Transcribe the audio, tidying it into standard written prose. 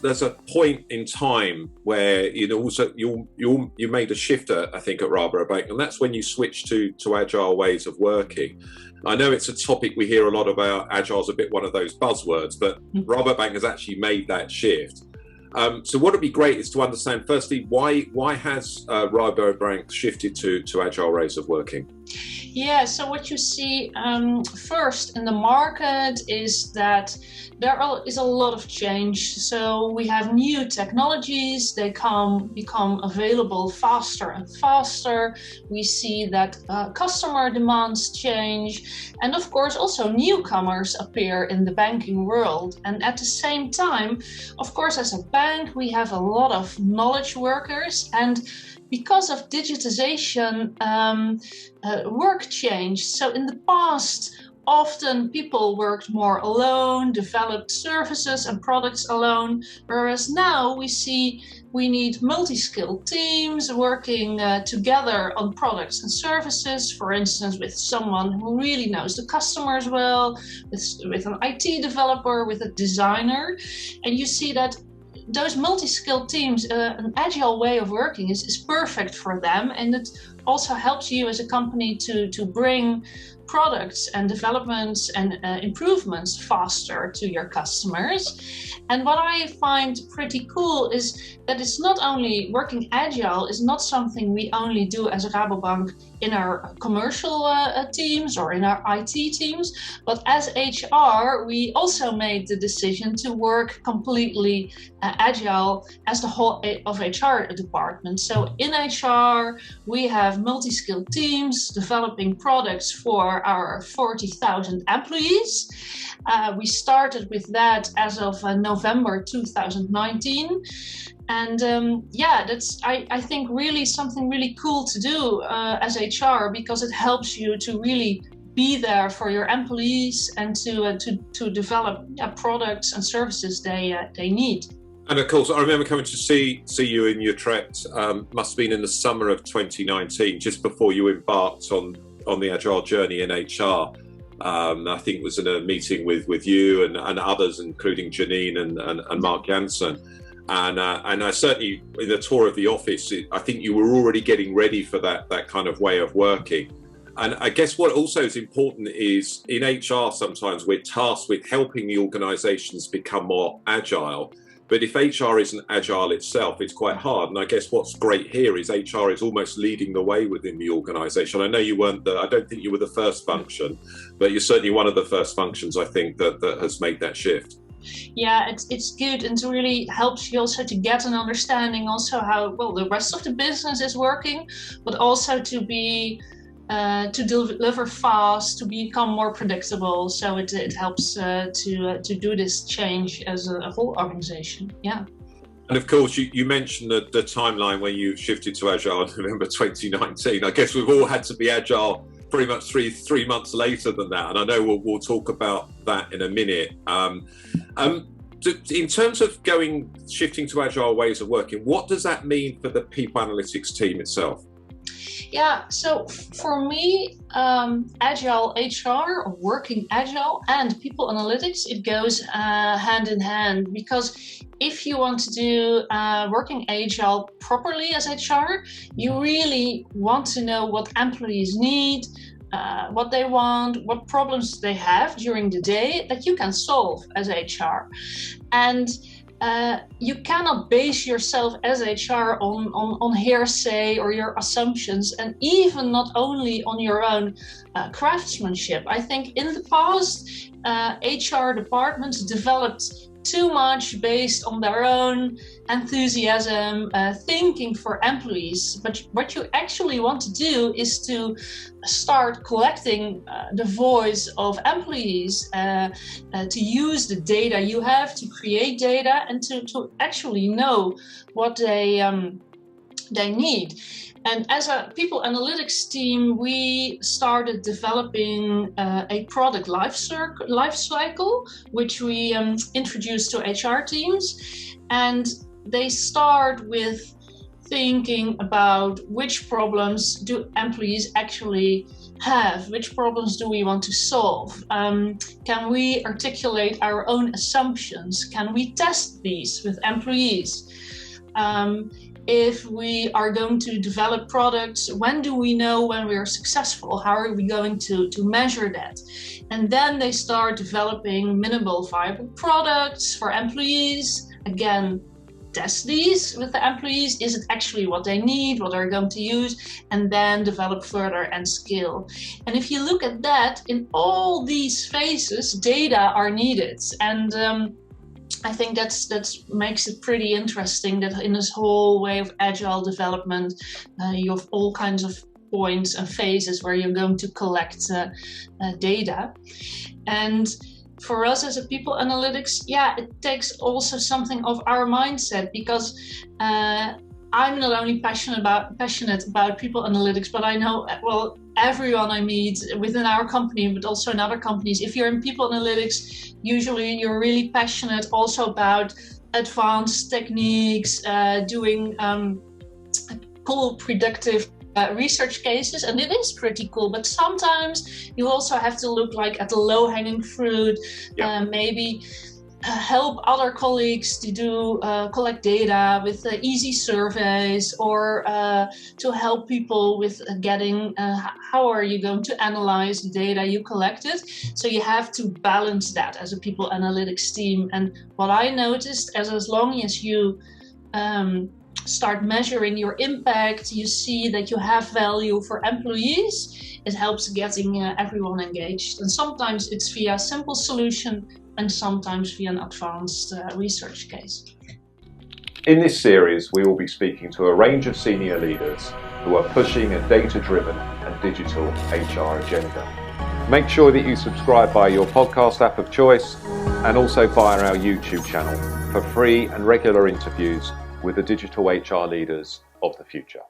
there's a point in time where also you made a shift, I think, at Rabobank, and that's when you switched to agile ways of working. I know it's a topic we hear a lot about. Agile's a bit one of those buzzwords, but Rabobank has actually made that shift. So what would be great is to understand, firstly, why has Rabobank shifted to agile ways of working? Yeah, so what you see first in the market is that there is a lot of change. So we have new technologies, they become available faster and faster. We see that customer demands change. And of course, also newcomers appear in the banking world. And at the same time, of course, as a bank, we have a lot of knowledge workers, and because of digitization, work changed. So in the past, often people worked more alone, developed services and products alone, whereas now we see we need multi-skilled teams working together on products and services, for instance, with someone who really knows the customers well, with an IT developer, with a designer. And you see that those multi-skilled teams, an agile way of working is perfect for them, and it also helps you as a company to bring products and developments and improvements faster to your customers. And what I find pretty cool is that it's not only working agile is not something we only do as a Rabobank in our commercial teams or in our IT teams, but as HR, we also made the decision to work completely agile as the whole of HR department. So in HR, we have multi-skilled teams developing products for our 40,000 employees. We started with that as of November 2019. And that's, I think, really something really cool to do as HR, because it helps you to really be there for your employees and to develop products and services they need. And of course, I remember coming to see you in Utrecht, must have been in the summer of 2019, just before you embarked on the agile journey in HR. I think it was in a meeting with you and others, including Janine and Mark Jansen. And I certainly, in the tour of the office, I think you were already getting ready for that kind of way of working. And I guess what also is important is in HR, sometimes we're tasked with helping the organizations become more agile. But if HR isn't agile itself, it's quite hard. And I guess what's great here is HR is almost leading the way within the organization. I know you weren't I don't think you were the first function, but you're certainly one of the first functions, I think, that has made that shift. Yeah, it's good, and it really helps you also to get an understanding also how well the rest of the business is working, but also to be to deliver fast, to become more predictable. So it helps to do this change as a whole organization. Yeah. And of course, you mentioned the timeline when you shifted to Agile in November 2019. I guess we've all had to be Agile pretty much three months later than that. And I know we'll talk about that in a minute. In terms of shifting to Agile ways of working, what does that mean for the people analytics team itself? Yeah, so for me, Agile HR, or working Agile, and people analytics, it goes hand in hand, because if you want to do working Agile properly as HR, you really want to know what employees need, what they want, what problems they have during the day that you can solve as HR. And you cannot base yourself as HR on hearsay or your assumptions, and even not only on your own craftsmanship. I think in the past, HR departments developed too much based on their own enthusiasm, thinking for employees. But what you actually want to do is to start collecting the voice of employees, to use the data you have to create data, and to actually know what they need. And as a people analytics team, we started developing a product life cycle, which we introduced to HR teams. And they start with thinking about which problems do employees actually have? Which problems do we want to solve? Can we articulate our own assumptions? Can we test these with employees? If we are going to develop products, when do we know when we are successful? How are we going to measure that? And then they start developing minimal viable products for employees. Again, test these with the employees. Is it actually what they need, what they're going to use? And then develop further and scale. And if you look at that, in all these phases, data are needed. And I think that makes it pretty interesting that in this whole way of agile development, you have all kinds of points and phases where you're going to collect data. And for us as a people analytics, it takes also something of our mindset, because I'm not only passionate about people analytics, but I know, well, everyone I meet within our company, but also in other companies, if you're in people analytics, usually you're really passionate also about advanced techniques, doing cool predictive research cases, and it is pretty cool, but sometimes you also have to look like at the low-hanging fruit, maybe help other colleagues to do collect data with easy surveys, or to help people with getting how are you going to analyze the data you collected. So you have to balance that as a people analytics team. And what I noticed, as long as you start measuring your impact, you see that you have value for employees, it helps getting everyone engaged. And sometimes it's via a simple solution, and sometimes via an advanced research case. In this series, we will be speaking to a range of senior leaders who are pushing a data-driven and digital HR agenda. Make sure that you subscribe via your podcast app of choice, and also via our YouTube channel for free and regular interviews with the digital HR leaders of the future.